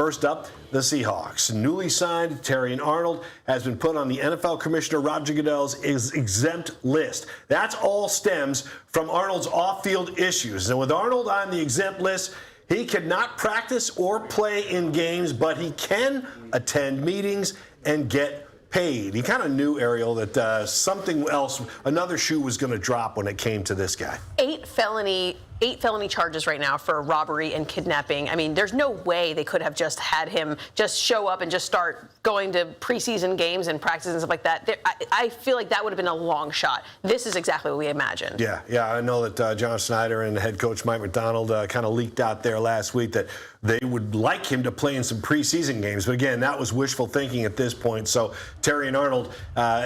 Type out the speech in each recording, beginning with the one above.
First up, the Seahawks. Newly signed Terrion Arnold has been put on the NFL Commissioner Roger Goodell's exempt list. That's all stems from Arnold's off-field issues. And with Arnold on the exempt list, he cannot practice or play in games, but he can attend meetings and get paid. He kind of knew, Ariel, that something else, another shoe was going to drop when it came to this guy. Eight felony charges right now for robbery and kidnapping. I mean, there's no way they could have just had him just show up and just start going to preseason games and practices and stuff like that. I feel like that would have been a long shot. This is exactly what we imagined. Yeah, I know that John Snyder and head coach Mike McDonald kind of leaked out there last week that they would like him to play in some preseason games. But again, that was wishful thinking at this point. So Terrion Arnold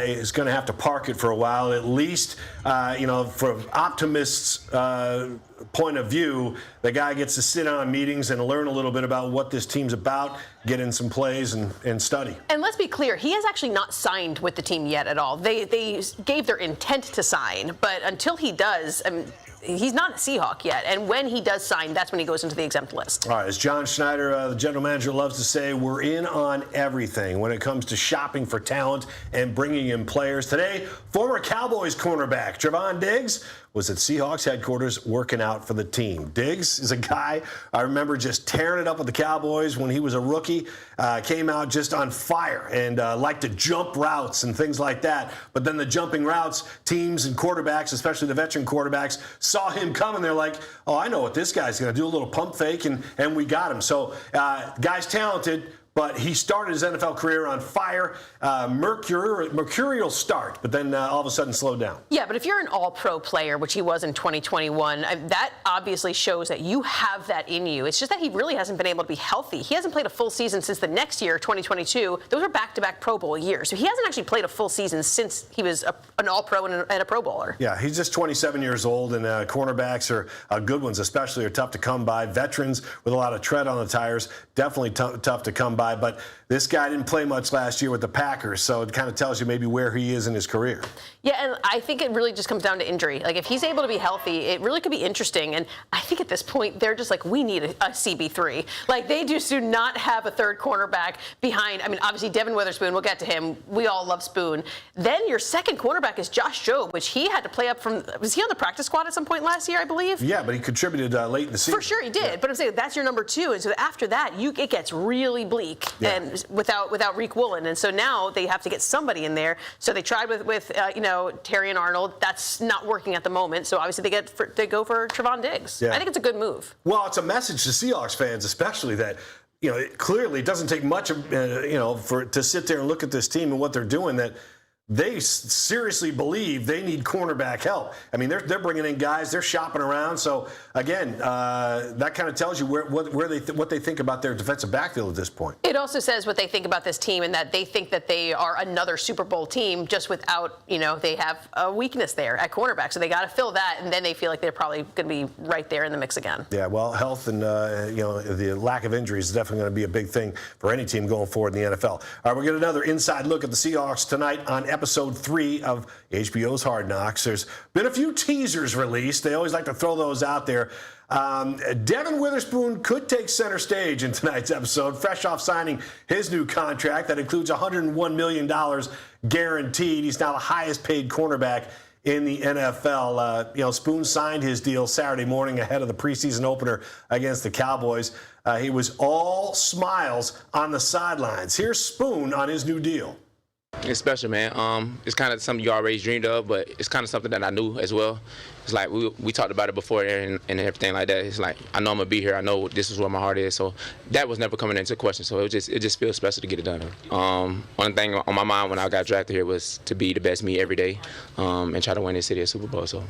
is going to have to park it for a while, at least, from optimists' point of view. The guy gets to sit on meetings and learn a little bit about what this team's about, get in some plays and study. And let's be clear, he has actually not signed with the team yet at all. They gave their intent to sign, but until he does, he's not a Seahawk yet. And when he does sign, that's when he goes into the exempt list. All right, as John Schneider, the general manager, loves to say, we're in on everything when it comes to shopping for talent and bringing in players. Today, former Cowboys cornerback Trevon Diggs was at Seahawks headquarters working out for the team. Diggs is a guy I remember just tearing it up with the Cowboys when he was a rookie. Came out just on fire and liked to jump routes and things like that. But then the jumping routes, teams and quarterbacks, especially the veteran quarterbacks, saw him coming. They're like, oh, I know what this guy's going to do, a little pump fake, and we got him. So guy's talented. But he started his NFL career on fire, mercurial start, but then all of a sudden slowed down. Yeah, but if you're an all-pro player, which he was in 2021, that obviously shows that you have that in you. It's just that he really hasn't been able to be healthy. He hasn't played a full season since the next year, 2022. Those were back-to-back Pro Bowl years. So he hasn't actually played a full season since he was an all-pro and a Pro Bowler. Yeah, he's just 27 years old, and cornerbacks are good ones, especially, are tough to come by. Veterans with a lot of tread on the tires, definitely tough to come by. But this guy didn't play much last year with the Packers, so it kind of tells you maybe where he is in his career. Yeah, and I think it really just comes down to injury. Like, if he's able to be healthy, it really could be interesting. And I think at this point, they're just like, we need a CB3. Like, they just do not have a third cornerback behind. I mean, obviously, Devin Witherspoon, we'll get to him. We all love Spoon. Then your second cornerback is Josh Jobe, which he had to play up from. Was he on the practice squad at some point last year, I believe? Yeah, but he contributed late in the season. For sure he did. Yeah. But I'm saying that's your number two. And so after that, it gets really bleak. Yeah. And without Reek Woolen, and so now they have to get somebody in there. So they tried with Terrion Arnold. That's not working at the moment. So obviously they go for Trevon Diggs. Yeah. I think it's a good move. Well, it's a message to Seahawks fans, especially that clearly it doesn't take much to sit there and look at this team and what they're doing, that they seriously believe they need cornerback help. I mean, they're bringing in guys, they're shopping around. So again, that kind of tells you what they think about their defensive backfield at this point. It also says what they think about this team, and that they think that they are another Super Bowl team, just without, they have a weakness there at cornerback. So they got to fill that, and then they feel like they're probably going to be right there in the mix again. Yeah, well, health and the lack of injuries is definitely going to be a big thing for any team going forward in the NFL. All right, we'll get another inside look at the Seahawks tonight on Episode 3 of HBO's Hard Knocks. There's been a few teasers released. They always like to throw those out there. Devin Witherspoon could take center stage in tonight's episode, fresh off signing his new contract that includes $101 million guaranteed. He's now the highest paid cornerback in the NFL. Spoon signed his deal Saturday morning ahead of the preseason opener against the Cowboys. He was all smiles on the sidelines. Here's Spoon on his new deal. It's special, man. It's kind of something you always dreamed of, but it's kind of something that I knew as well. It's like we talked about it before and everything like that. It's like, I know I'm going to be here. I know this is where my heart is. So that was never coming into question. So it just feels special to get it done. One thing on my mind when I got drafted here was to be the best me every day and try to win this city a Super Bowl. So.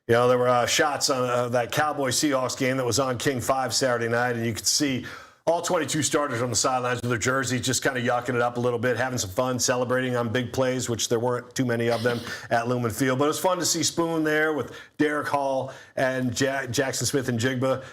There were shots on that Cowboy-Seahawks game that was on King 5 Saturday night, and you could see all 22 starters on the sidelines with their jerseys, just kind of yucking it up a little bit, having some fun, celebrating on big plays, which there weren't too many of them at Lumen Field. But it was fun to see Spoon there with Derek Hall and Jackson Smith and Jigba.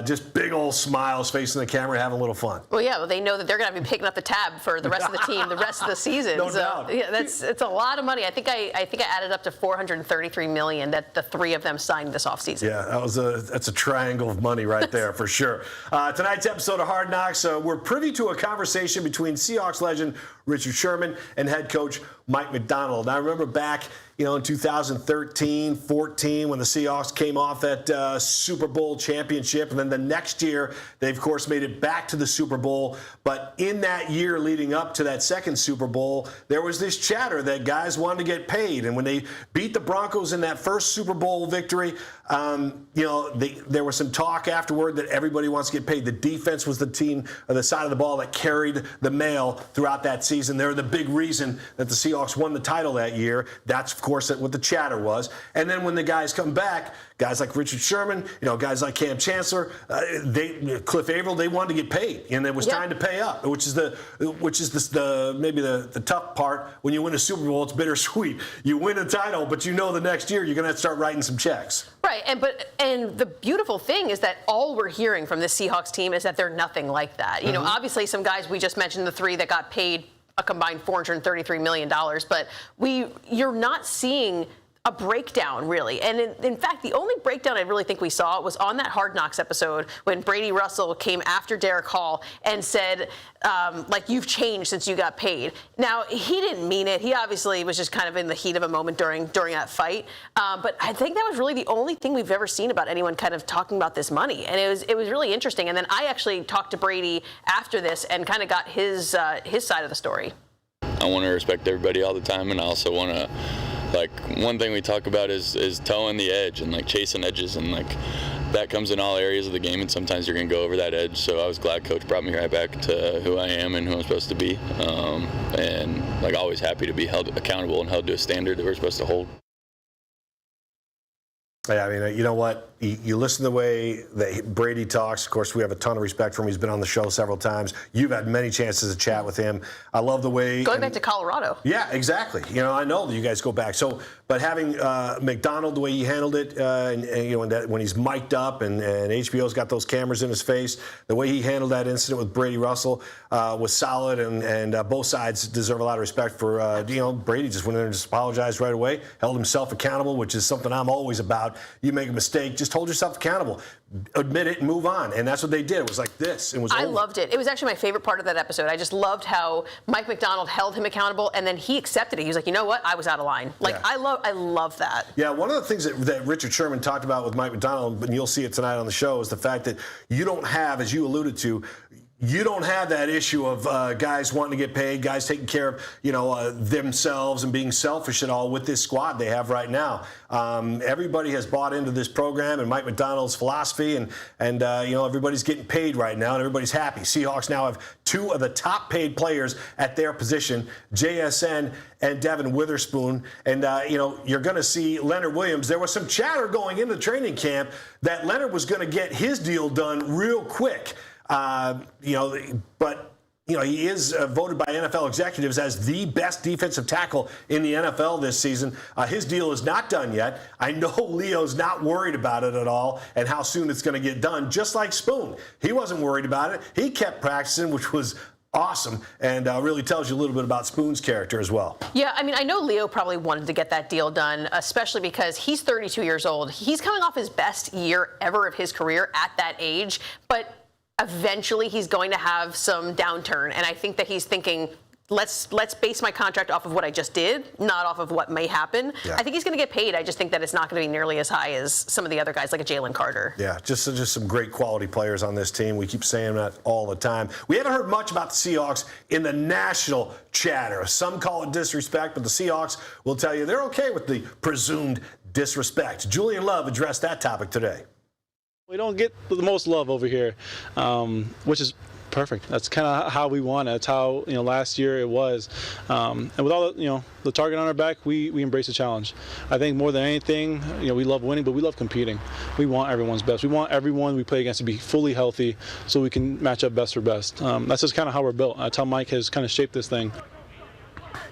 Just big old smiles facing the camera, having a little fun. Well, yeah, they know that they're going to be picking up the tab for the rest of the team the rest of the season. No doubt. Yeah, it's a lot of money. I think I added up to $433 million that the three of them signed this offseason. Yeah, that's a triangle of money right there for sure. Tonight's episode of Hard Hard Knocks. We're privy to a conversation between Seahawks legend Richard Sherman and head coach Mike Macdonald. I remember back, in 2013, 14, when the Seahawks came off that Super Bowl championship, and then the next year, they of course made it back to the Super Bowl. But in that year leading up to that second Super Bowl, there was this chatter that guys wanted to get paid. And when they beat the Broncos in that first Super Bowl victory, there was some talk afterward that everybody wants to get paid. The defense was the team on the side of the ball that carried the mail throughout that season. They're the big reason that the Seahawks won the title that year. That's, of course, what the chatter was. And then when the guys come back, guys like Richard Sherman, guys like Cam Chancellor, Cliff Averill, they wanted to get paid, and it was time to pay up, which is maybe the tough part. When you win a Super Bowl, it's bittersweet. You win a title, but the next year you're going to have to start writing some checks. Right, and the beautiful thing is that all we're hearing from this Seahawks team is that they're nothing like that. Obviously some guys, we just mentioned the three that got paid a combined $433 million, but you're not seeing a breakdown, really. And in fact, the only breakdown I really think we saw was on that Hard Knocks episode when Brady Russell came after Derek Hall and said, you've changed since you got paid. Now, he didn't mean it. He obviously was just kind of in the heat of a moment during that fight. But I think that was really the only thing we've ever seen about anyone kind of talking about this money. And it was really interesting. And then I actually talked to Brady after this and kind of got his side of the story. I want to respect everybody all the time, and I also want to, one thing we talk about is towing the edge and chasing edges, and that comes in all areas of the game, and sometimes you're going to go over that edge. So I was glad Coach brought me right back to who I am and who I'm supposed to be, and always happy to be held accountable and held to a standard that we're supposed to hold. Yeah, I mean, you know what? You listen to the way that Brady talks. Of course, we have a ton of respect for him. He's been on the show several times. You've had many chances to chat with him. I love the way... Going back to Colorado. Yeah, exactly. I know that you guys go back. So, but having Macdonald, the way he handled it, when he's mic'd up and HBO's got those cameras in his face, the way he handled that incident with Brady Russell was solid, and both sides deserve a lot of respect for, Brady just went in there and just apologized right away, held himself accountable, which is something I'm always about. You make a mistake, just hold yourself accountable, admit it, and move on. And that's what they did. It was like this. It was I over. loved it. It was actually my favorite part of that episode. I just loved how Mike Macdonald held him accountable, and then he accepted it. He was like, you know what? I was out of line. I love that. Yeah, one of the things that Richard Sherman talked about with Mike Macdonald, and you'll see it tonight on the show, is the fact that you don't have, as you alluded to, you don't have that issue of guys wanting to get paid, guys taking care of, themselves and being selfish at all with this squad they have right now. Everybody has bought into this program and Mike Macdonald's philosophy, and everybody's getting paid right now, and everybody's happy. Seahawks now have two of the top paid players at their position, JSN and Devin Witherspoon. And, you're going to see Leonard Williams. There was some chatter going into the training camp that Leonard was going to get his deal done real quick. But he is voted by NFL executives as the best defensive tackle in the NFL this season. His deal is not done yet. I know Leo's not worried about it at all and how soon it's going to get done, just like Spoon. He wasn't worried about it. He kept practicing, which was awesome, and really tells you a little bit about Spoon's character as well. Yeah, I mean, I know Leo probably wanted to get that deal done, especially because he's 32 years old. He's coming off his best year ever of his career at that age, but eventually he's going to have some downturn, and I think that he's thinking, let's base my contract off of what I just did, not off of what may happen. Yeah. I think he's going to get paid. I just think that it's not going to be nearly as high as some of the other guys like a Jalen Carter. Yeah, just some great quality players on this team. We keep saying that all the time. We haven't heard much about the Seahawks in the national chatter. Some call it disrespect, but the Seahawks will tell you they're okay with the presumed disrespect. Julian Love addressed that topic today. We don't get the most love over here, which is perfect. That's kind of how we want it. That's how last year it was. And with all the target on our back, we embrace the challenge. I think more than anything, we love winning, but we love competing. We want everyone's best. We want everyone we play against to be fully healthy, so we can match up best for best. That's just kind of how we're built. That's how Mike has kind of shaped this thing.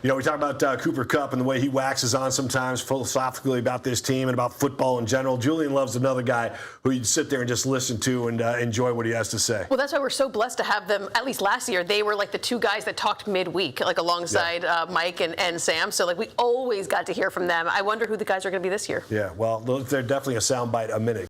We talk about Cooper Kupp and the way he waxes on sometimes philosophically about this team and about football in general. Julian Love's another guy who you'd sit there and just listen to and enjoy what he has to say. Well, that's why we're so blessed to have them. At least last year, they were like the two guys that talked midweek, alongside Mike and Sam. So we always got to hear from them. I wonder who the guys are going to be this year. Yeah, well, they're definitely a soundbite a minute.